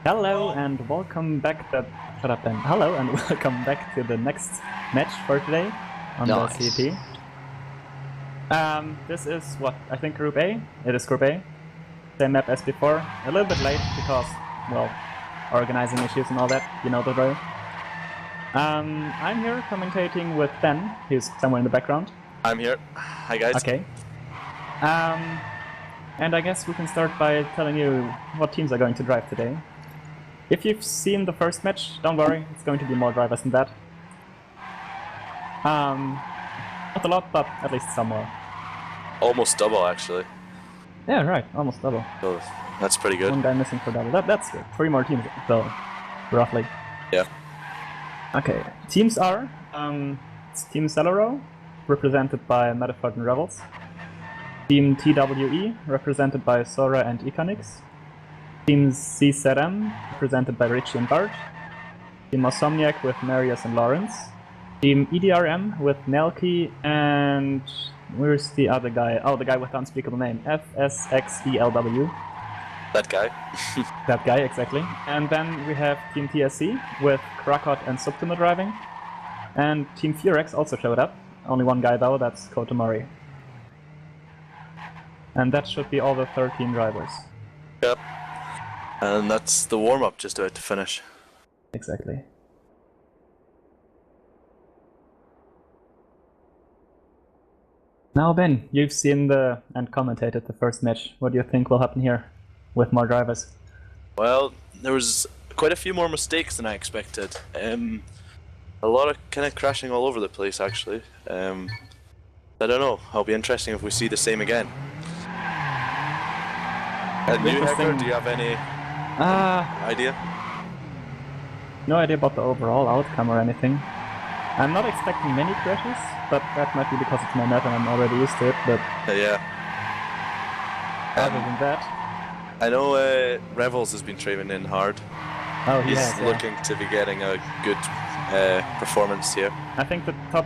Hello and welcome back to shut up then. Hello and welcome back to the next match for today on the CEP. This is what I think Group A. It is Group A. Same map as before. A little bit late because, well, organizing issues and all that. You know the drill. I'm here commentating with Ben. He's somewhere in the background. I'm here. Hi guys. Okay. And I guess we can start by telling you what teams are going to drive today. If you've seen the first match, don't worry, it's going to be more drivers than that. Not a lot, but at least some more. Almost double actually. Yeah, right, almost double. So that's pretty good. One guy missing for double. That's good. 3 more teams, though, roughly. Yeah. Okay, teams are Team Celero, represented by Metaford and Rebels. Team TWE, represented by Sora and Icanix. Team CZM, represented by Richie and Bart. Team Osomniac with Marius and Lawrence. Team EDRM with Nelky and... where's the other guy? Oh, the guy with the unspeakable name. FSXELW. That guy. That guy, exactly. And then we have Team TSC with Krakot and Subtima driving. And Team Furex also showed up. Only one guy though, that's Kotomari. And that should be all the 13 drivers. Yep. And that's the warm-up just about to finish. Exactly. Now Ben, you've seen and commentated the first match. What do you think will happen here with more drivers? Well, there was quite a few more mistakes than I expected. A lot of kind of crashing all over the place actually. I don't know, it'll be interesting if we see the same again. And you, Hector, do you have any idea? No idea about the overall outcome or anything. I'm not expecting many crashes, but that might be because it's my map and I'm already used to it, but... yeah. Other than that... I know Revels has been training in hard. Oh, He's looking to be getting a good performance here. I think the top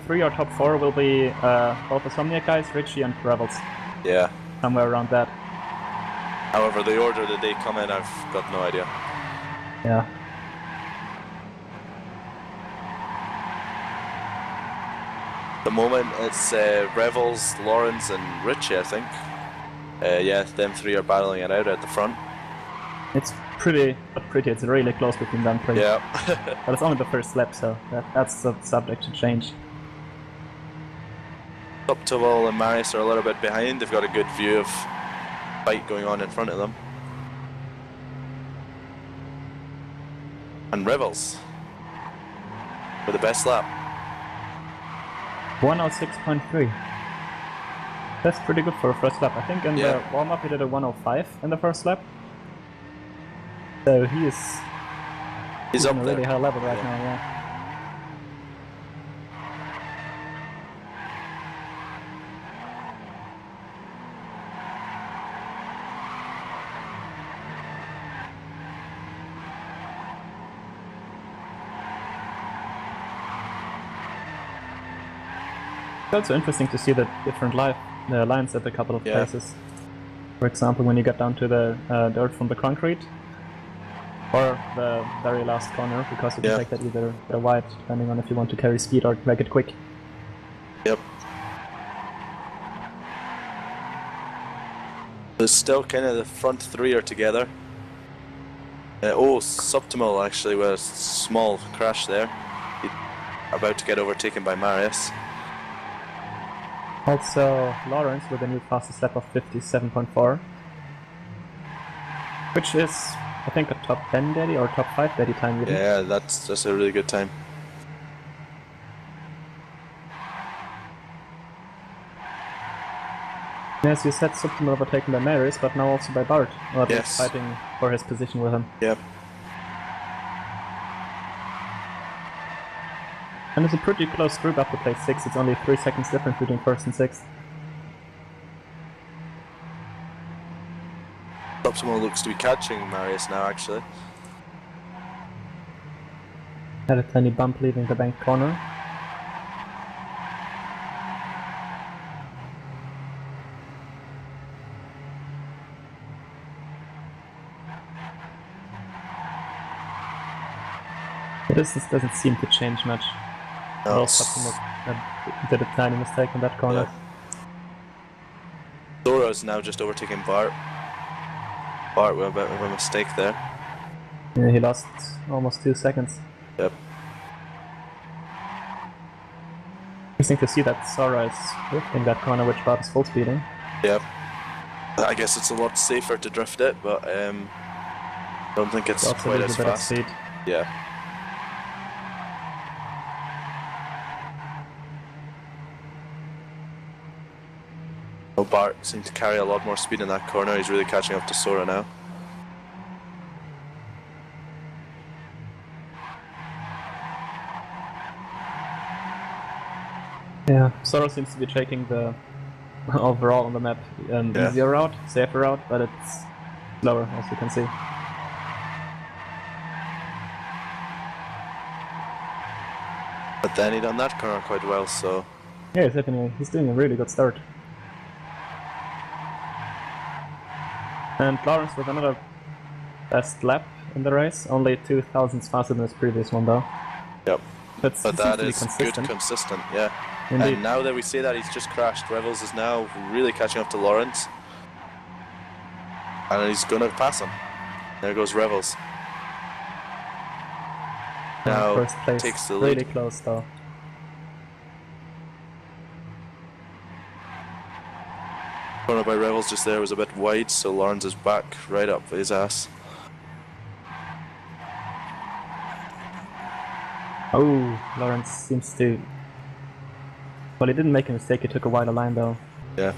3 or top 4 will be both the Somniac guys, Richie and Revels. Yeah. Somewhere around that. However, the order that they come in, I've got no idea. Yeah. At the moment, it's Revels, Lawrence, and Richie, I think. Yeah, them 3 are battling it out at the front. It's it's really close between them 3. Yeah. But it's only the first lap, so that's subject to change. Subtival and Marius are a little bit behind. They've got a good view of fight going on in front of them. And Revels for the best lap. 106.3. That's pretty good for a first lap. I think in the warm-up he did a 105 in the first lap. So he's up on a there. really high level right now, yeah. It's also interesting to see the different lines at a couple of places. For example, when you get down to the dirt from the concrete, or the very last corner, because you can take that either wide, depending on if you want to carry speed or make it quick. Yep. There's still kind of the front 3 are together. Subtimal actually with a small crash there. He's about to get overtaken by Marius. Also, Lawrence with a new fastest lap of 57.4, which is, I think, a top 10 daddy or top 5 daddy time even. Yeah, that's a really good time. As you said, Subtimal overtaken by Marius, but now also by Bart, or at least fighting for his position with him. Yep. And it's a pretty close group up to place 6, it's only 3 seconds difference between 1st and 6th. Subtimal looks to be catching Marius now, actually. Had a tiny bump leaving the bank corner. This doesn't seem to change much. No, Well, did a tiny mistake in that corner. Sora is now just overtaking Bart. Bart with a bit of a mistake there. Yeah, he lost almost 2 seconds. Yep. Interesting to see that Sora is drifting that corner, which Bart is full speeding. Yep. I guess it's a lot safer to drift it, but don't think it's quite as fast. Speed. Yeah. Oh, Bart seemed to carry a lot more speed in that corner. He's really catching up to Sora now. Yeah, Sora seems to be taking the overall on the map easier route, safer route, but it's slower, as you can see. But then he done that corner quite well, so... Yeah, he's doing a really good start. And Lawrence with another best lap in the race, only 2 thousandths faster than his previous one though. Yep. But that is good, consistent, yeah. Indeed. And now that we say that, he's just crashed. Revels is now really catching up to Lawrence. And he's going to pass him. There goes Revels. Now first place, takes the lead. Really close though. Corner by Revels just there was a bit wide, so Lawrence is back right up his ass. Oh, Lawrence seems to... Well, he didn't make a mistake, he took a wider line though. Yeah.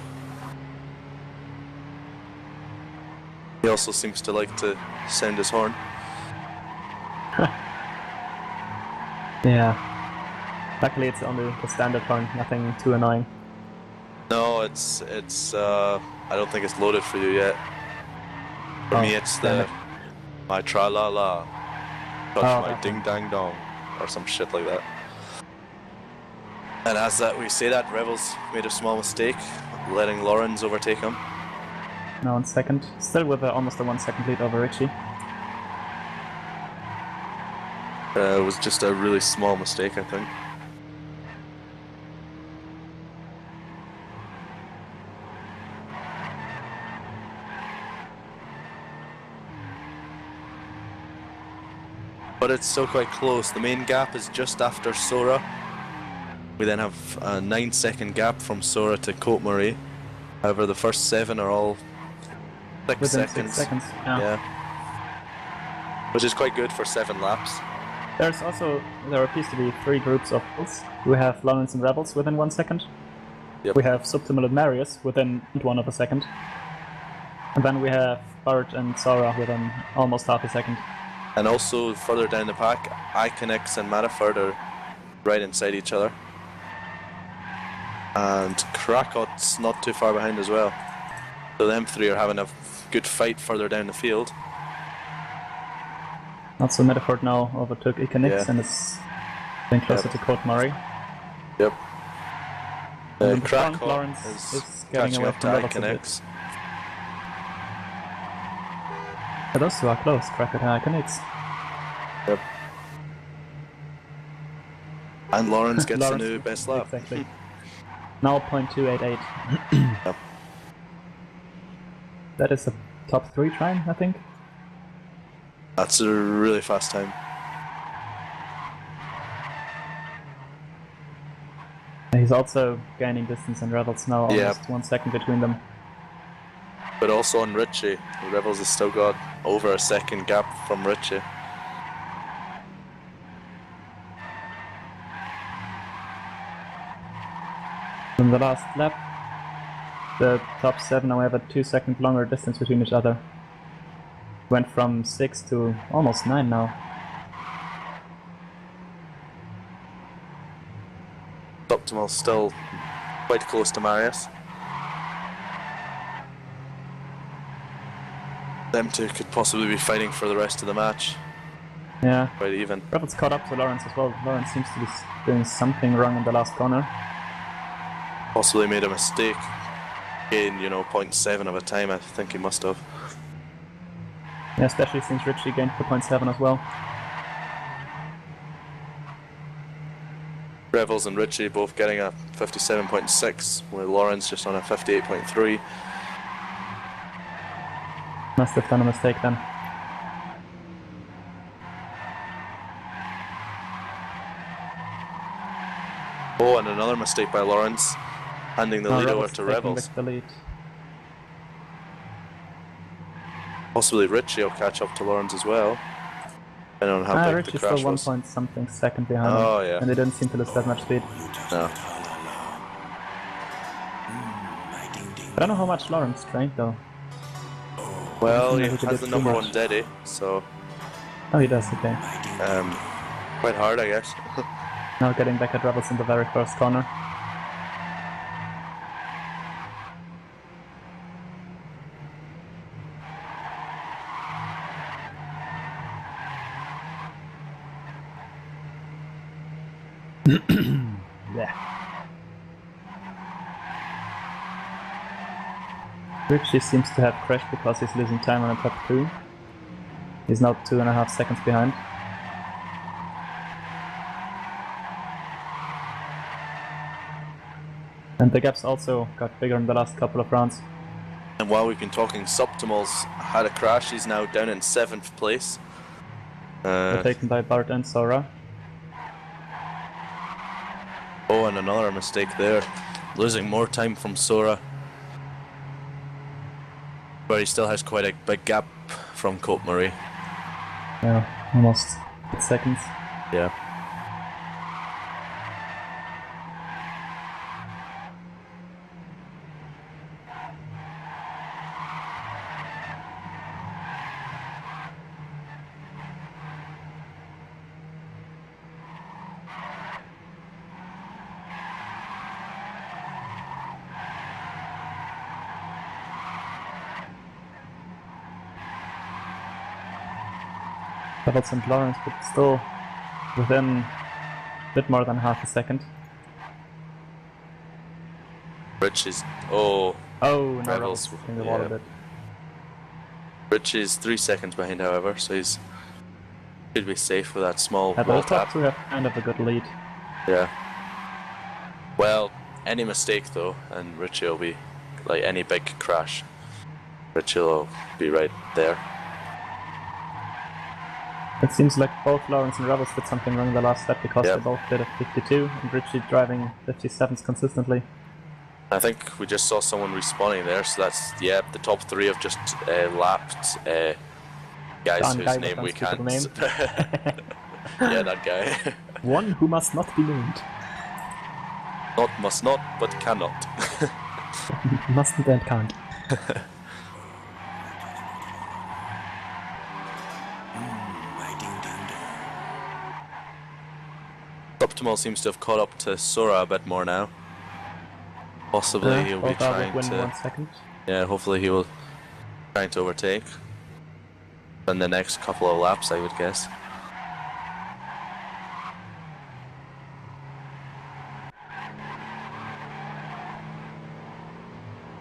He also seems to like to sound his horn. Yeah. Luckily it's only the standard horn, nothing too annoying. No, it's I don't think it's loaded for you yet. For me it's my tra-la-la, touch my ding-dang-dong, or some shit like that. And as we say that, Revels made a small mistake, letting Lawrence overtake him. Now in second, still with almost a 1 second lead over Richie. It was just a really small mistake, I think. But it's still quite close. The main gap is just after Sora. We then have a 9-second gap from Sora to Cote Marie. However, the first 7 are all 6 seconds. 6 seconds, yeah. Which is quite good for 7 laps. There appears to be 3 groups of bulls. We have Lawrence and Rebels within 1 second. Yep. We have Subtimal and Marius within 1 second. And then we have Bart and Sora within almost half a second. And also further down the pack, Iconix and Matterford are right inside each other. And Krakot's not too far behind as well. So them 3 are having a good fight further down the field. Also Matterford now overtook Iconix and is getting closer to Cote Marie. Yep. Krakot Lawrence is getting away from Iconix. Those 2 are close, Krakot and Iconix. Yep. And Lawrence gets a new best lap. Exactly. Now 0.288. Yep. That is a top 3 time, I think. That's a really fast time. He's also gaining distance in Rebels now, almost 1 second between them. But also on Richie, Rebels has still got over a second gap from Richie. In the last lap, the top 7 now have a 2 second longer distance between each other. Went from 6 to almost 9 now. Optimal still quite close to Marius. Them 2 could possibly be fighting for the rest of the match. Yeah. Quite even. Rebels caught up to Lawrence as well. Lawrence seems to be doing something wrong in the last corner. Possibly made a mistake. Gained, 0.7 of a time, I think he must have. Yeah, especially since Richie gained the 0.7 as well. Revels and Richie both getting a 57.6, with Lawrence just on a 58.3. Must have done a mistake then. Oh, and another mistake by Lawrence, handing the lead over to Revels. The lead. Possibly Richie will catch up to Lawrence as well. Depending on how big Richie's the crash still 1 was. point something second behind him. Oh, yeah. And they didn't seem to lose that much speed. No. I don't know how much Lawrence trained though. Well, he has the number 1 Daddy, so... Oh, he does, okay. Quite hard, I guess. Now getting back at Rebels in the very first corner. Yeah. Richie seems to have crashed because he's losing time on the top 2. He's now 2.5 seconds behind. And the gaps also got bigger in the last couple of rounds. And while we've been talking, Subtimal's had a crash. He's now down in 7th place. Taken by Bart and Sora. Oh, and another mistake there. Losing more time from Sora. But he still has quite a big gap from Cope Murray. Yeah, almost 8 seconds. Yeah. Rebels and Lawrence, but still within a bit more than half a second. Rich is... Oh, now Rebels. Rebels in the wall a bit. Rich is 3 seconds behind, however, so he's should be safe with that small At wall the top tap. 2 have kind of a good lead. Yeah. Well, any mistake though, and Richie will be, like any big crash, Richie will be right there. It seems like both Lawrence and Rebels did something wrong in the last step because they both did a 52 and Richie driving 57s consistently. I think we just saw someone respawning there, so that's, yeah, the top 3 have just lapped guys whose name we can't... Yeah, that guy. One who must not be named. Not, must not, but cannot. Mustn't and can't. Optimal seems to have caught up to Sora a bit more now. Possibly he'll be trying win to... 1 second. Yeah, hopefully he will trying to overtake in the next couple of laps, I would guess.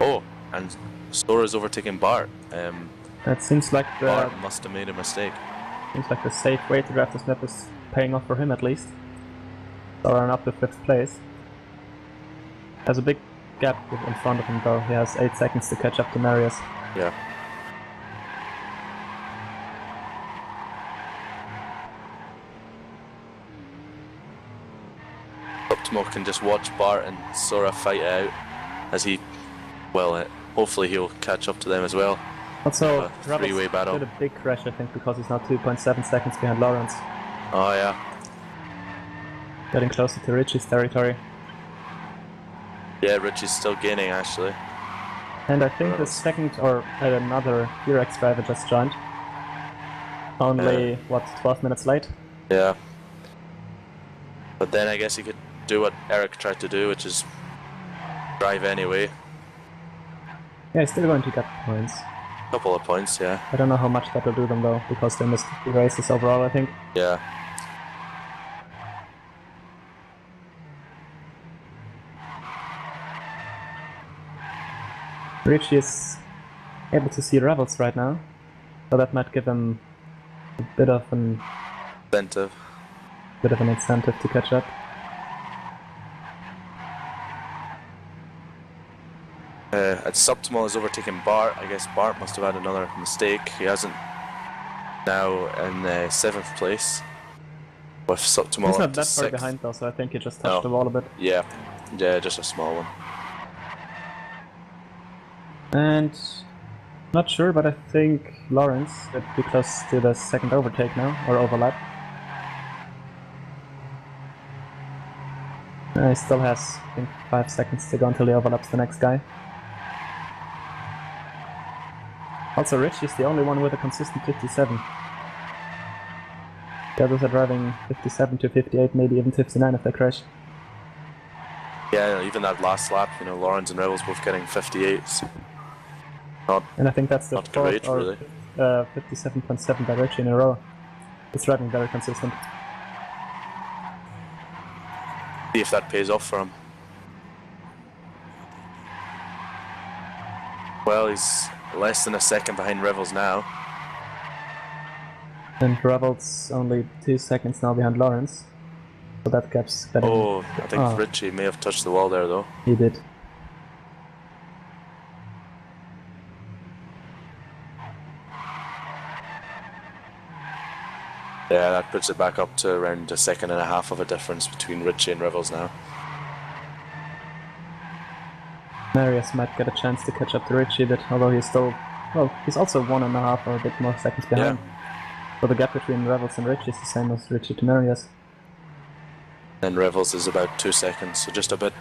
Oh, and Sora's overtaking Bart. That seems like Bart must have made a mistake. Seems like the safe way to draft this map is paying off for him at least. Sora up to 5th place. Has a big gap in front of him though. He has 8 seconds to catch up to Marius. Yeah. Optimal can just watch Bart and Sora fight out as he, well, hopefully he'll catch up to them as well. Also, three-way battle. Did a big crash, I think, because he's now 2.7 seconds behind Lawrence. Oh yeah. Getting closer to Richie's territory. Yeah, Richie's still gaining actually. And I think the second, or another T-Rex driver just joined. Only, what, 12 minutes late? Yeah. But then I guess he could do what Eric tried to do, which is drive anyway. Yeah, he's still going to get points. Couple of points, yeah. I don't know how much that will do them though, because they missed 2 races overall, I think. Yeah. Richie is able to see Rebels right now, so that might give him a bit of an incentive to catch up. Subtimal has overtaken Bart. I guess Bart must have had another mistake. He hasn't. Now in 7th place. With Subtimal He's up not to that far 6th. behind though, so I think he just No. touched the wall a bit. Yeah, just a small one. And not sure, but I think Lawrence would be close to the second overtake now, or overlap. He still has, I think, 5 seconds to go until he overlaps the next guy. Also, Rich is the only one with a consistent 57. The others are driving 57 to 58, maybe even 59 if they crash. Yeah, even that last lap, Lawrence and Rebels both getting 58s. And I think that's the not fourth great, or really. 57.7 by Richie in a row. It's driving very consistent. See if that pays off for him. Well, he's less than a second behind Revels now. And Rebels only 2 seconds now behind Lawrence. So that gap's getting... Oh, I think Richie may have touched the wall there, though. He did. Yeah, that puts it back up to around a second and a half of a difference between Richie and Revels now. Marius might get a chance to catch up to Richie a bit, although he's still... Well, he's also 1.5 or a bit more seconds behind. Yeah. So the gap between Revels and Richie is the same as Richie to Marius. And Revels is about 2 seconds, so just a bit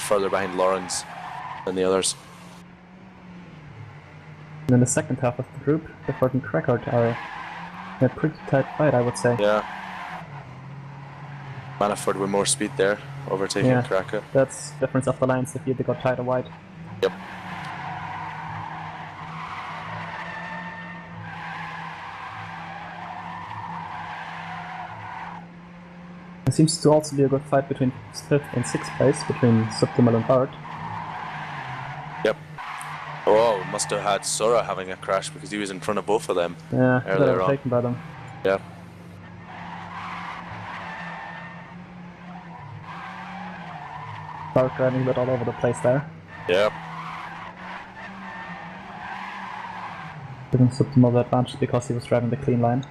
further behind Lawrence than the others. And in the second half of the group, Bifford and Crackard are in a pretty tight fight, I would say. Yeah. Manafort with more speed there, overtaking Cracker. That's difference of the lines if you either got tight or wide. Yep. There seems to also be a good fight between 5th and 6th place, between Subtimal and Bart. Yep. Oh, must have had Sora having a crash because he was in front of both of them. Yeah, earlier on. Taken by them. Yeah. Bart driving a bit all over the place there. Yep. Giving Subtimal the advantage because he was driving the clean line.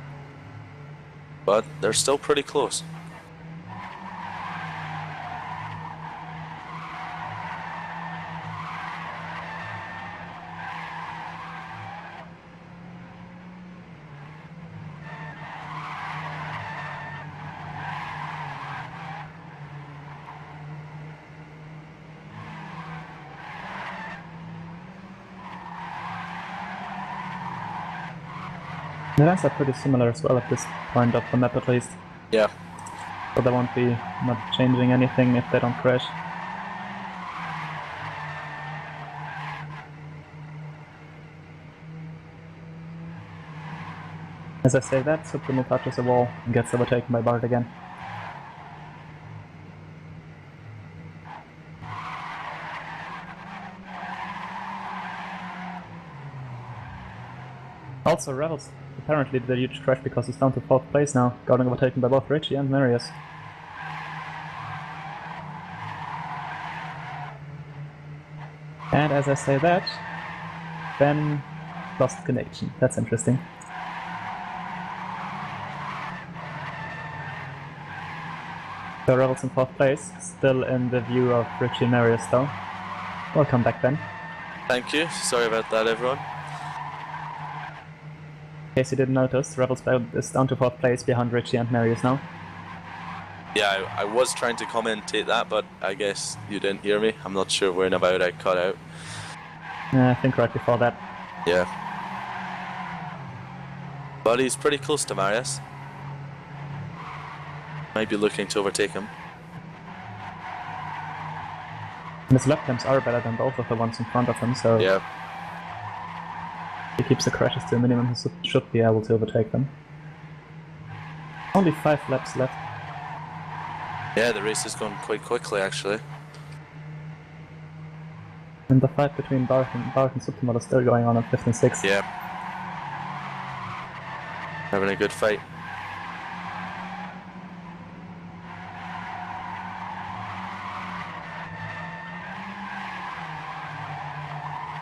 But they're still pretty close. The lines are pretty similar as well at this point of the map at least. Yeah. So they won't be not changing anything if they don't crash. As I say that, Subtimal touches a wall and gets overtaken by Bart again. Also, Rebels apparently did a huge crash because he's down to 4th place now, getting overtaken by both Richie and Marius. And as I say that, Ben lost connection. That's interesting. So Rebels in 4th place, still in the view of Richie and Marius though. Welcome back, Ben. Thank you. Sorry about that, everyone. In case you didn't notice, Rebels is down to 4th place behind Richie and Marius now. Yeah, I was trying to commentate that, but I guess you didn't hear me. I'm not sure where and about I cut out. I think right before that. Yeah. But he's pretty close to Marius. Might be looking to overtake him. And his lap times are better than both of the ones in front of him, so yeah. If he keeps the crashes to a minimum, he should be able to overtake them. Only 5 laps left. Yeah, the race is going quite quickly, actually. And the fight between Bart and Subtimal is still going on at 5th and 6th. Yeah. Having a good fight.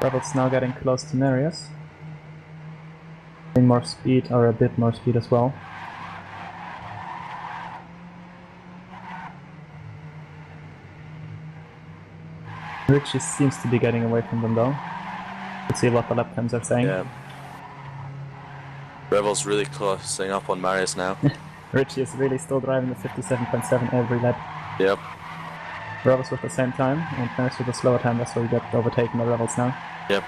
Rebels now getting close to Marius. Getting more speed, or a bit more speed as well. Richie seems to be getting away from them though. Let's see what the lap times are saying. Yeah. Rebels really closing up on Marius now. Richie is really still driving the 57.7 every lap. Yep. Rebels with the same time, and Marius with a slower time, that's why we get overtaken by Rebels now. Yep.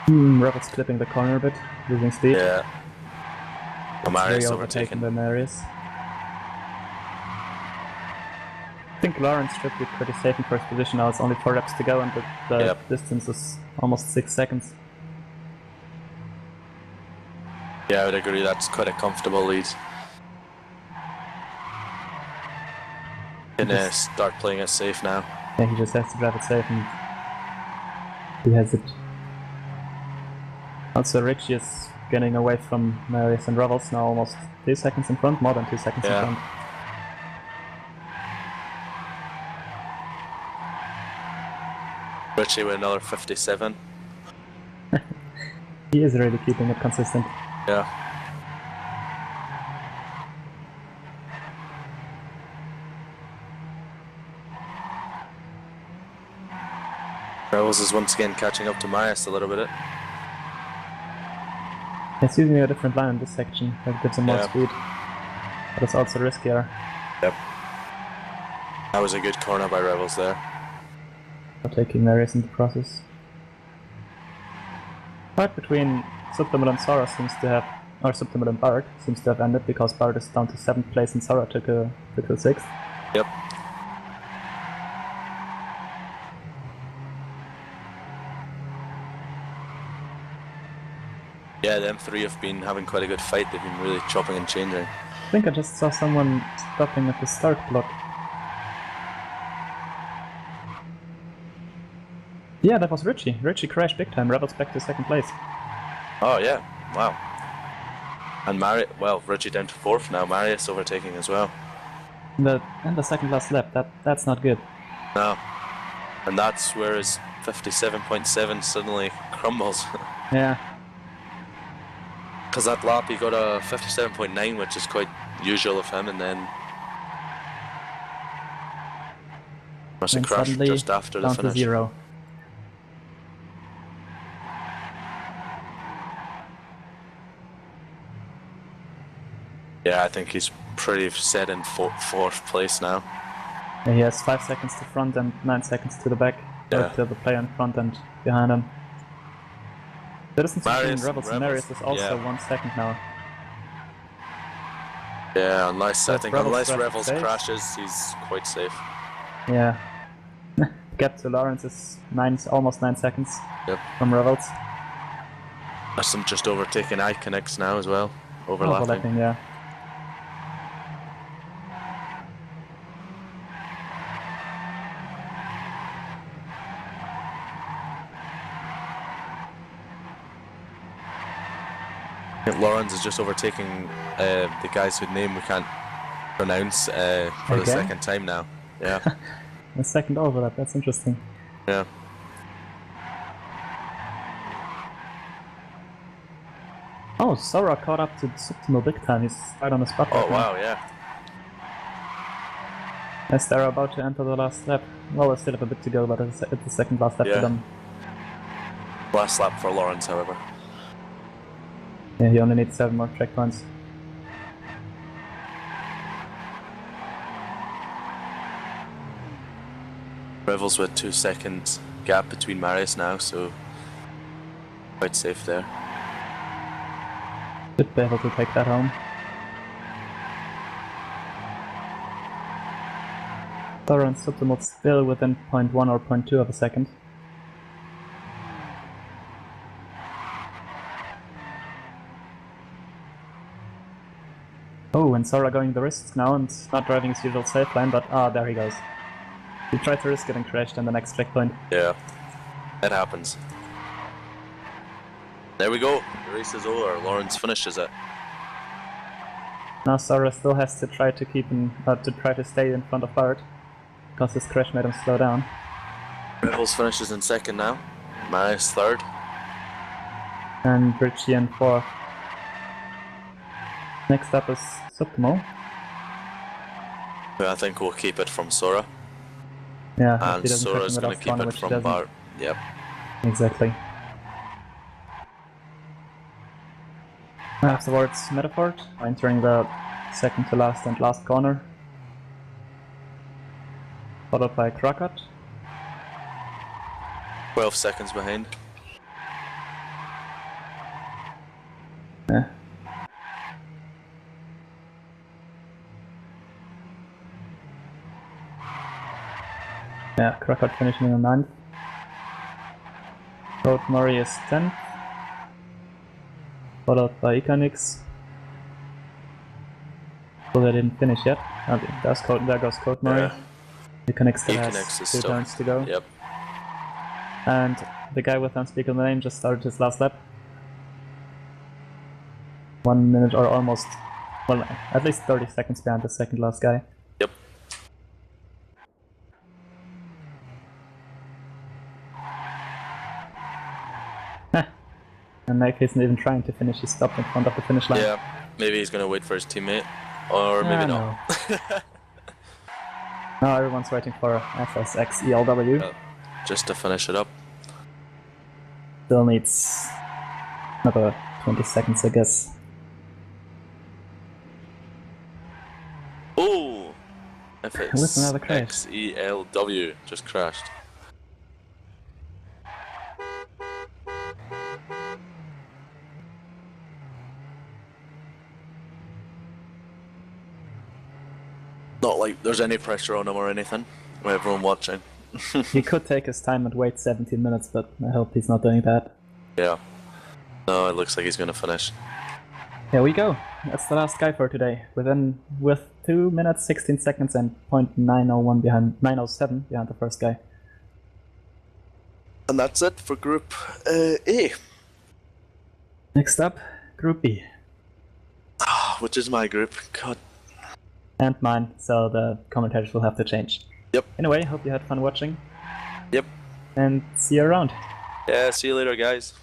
Rebels clipping the corner a bit, losing speed. Yeah. Marius Very overtaken. by Marius. I think Lawrence should be pretty safe in first position now. It's only 4 laps to go and the distance is almost 6 seconds. Yeah, I would agree. That's quite a comfortable lead. Can start playing it safe now. Yeah, he just has to drive it safe and he has it. Also, Richie is getting away from Marius and Rebels now, almost 2 seconds in front, more than 2 seconds in front. Richie with another 57. He is really keeping it consistent. Yeah. Rebels is once again catching up to Marius a little bit. He's using a different line in this section that gives him more speed, but it's also riskier. Yep. That was a good corner by Rebels there. Taking Marius in the process. Fight between Subtimal and Sora seems to have, or Subtimal and Bard seems to have ended because Bard is down to 7th place and Sora took a 6th. Yep. Yeah, them three have been having quite a good fight. They've been really chopping and changing. I think I just saw someone stopping at the start block. Yeah, that was Richie. Richie crashed big time. Rebels back to 2nd place. Oh yeah, wow. And Richie down to 4th now. Marius overtaking as well. And the second last lap. That's not good. No. And that's where his 57.7 suddenly crumbles. Yeah. Because that lap he got a 57.9, which is quite usual of him, and then must have crashed just after the finish. To 0. Yeah, I think he's pretty set in 4th place now. Yeah, he has 5 seconds to front and 9 seconds to the back. Yeah. To the player in front and behind him. The distance between Rebels and Marius is also 1 second now. Yeah, unless Rebels crashes, he's quite safe. Yeah. Gap to Lawrence is almost 9 seconds from Rebels. That's them just overtaking Iconix now as well. Overlapping, yeah. Lawrence is just overtaking the guys whose name we can't pronounce for the 2nd time now. Yeah. The 2nd overlap, that's interesting. Yeah. Oh, Sora caught up to Subtimal big time. He's right on the spot. Oh wow, yeah. As they're about to enter the last lap. Well, they still have a bit to go, but it's the 2nd last lap for them. Last lap for Lawrence, however. Yeah, he only needs 7 more checkpoints. Rebels with 2 seconds gap between Marius now, so quite safe there. Should be able to take that home. Sora and Subtimal still within 0.1 or 0.2 of a second. Oh, and Sora going the risks now and not driving his usual safe line, but there he goes. He tried to risk getting crashed in the next checkpoint. Yeah, it happens. There we go. The race is over. Lawrence finishes it. Now Sora still has to try to stay in front of Bart, because his crash made him slow down. Revels finishes in second now. Marius third. And Richie in fourth. Next up is Subtimo. I think we'll keep it from Sora. Yeah, and Sora's going to keep it from Bart. Yep. Exactly. Afterwards, Metafort, entering the second to last and last corner. Followed by Crockett. 12 seconds behind. Yeah. Yeah, Crockett finishing in 9th. Code Murray is 10th. Followed by Icanix. So they didn't finish yet. Okay, there goes Code Murray. Yeah. Icanix still has 2 turns to go. Yep. And the guy with unspeakable name just started his last lap. 1 minute or almost, well, at least 30 seconds behind the second last guy. Yep. And Mike isn't even trying to finish, he stopped in front of the finish line. Yeah, maybe he's gonna wait for his teammate, or maybe not. Now everyone's waiting for FSX ELW. Just to finish it up. Still needs another 20 seconds, I guess. Oh! With another crash. FSXELW just crashed. Not like there's any pressure on him or anything, with everyone watching. He could take his time and wait 17 minutes, but I hope he's not doing that. Yeah. No, it looks like he's gonna finish. Here we go. That's the last guy for today. With 2 minutes 16 seconds and 0.907 behind the first guy. And that's it for Group A. Next up, Group B. Which is my group. God. And mine, so the commentators will have to change. Yep. Anyway, hope you had fun watching. Yep. And see you around. Yeah, see you later, guys.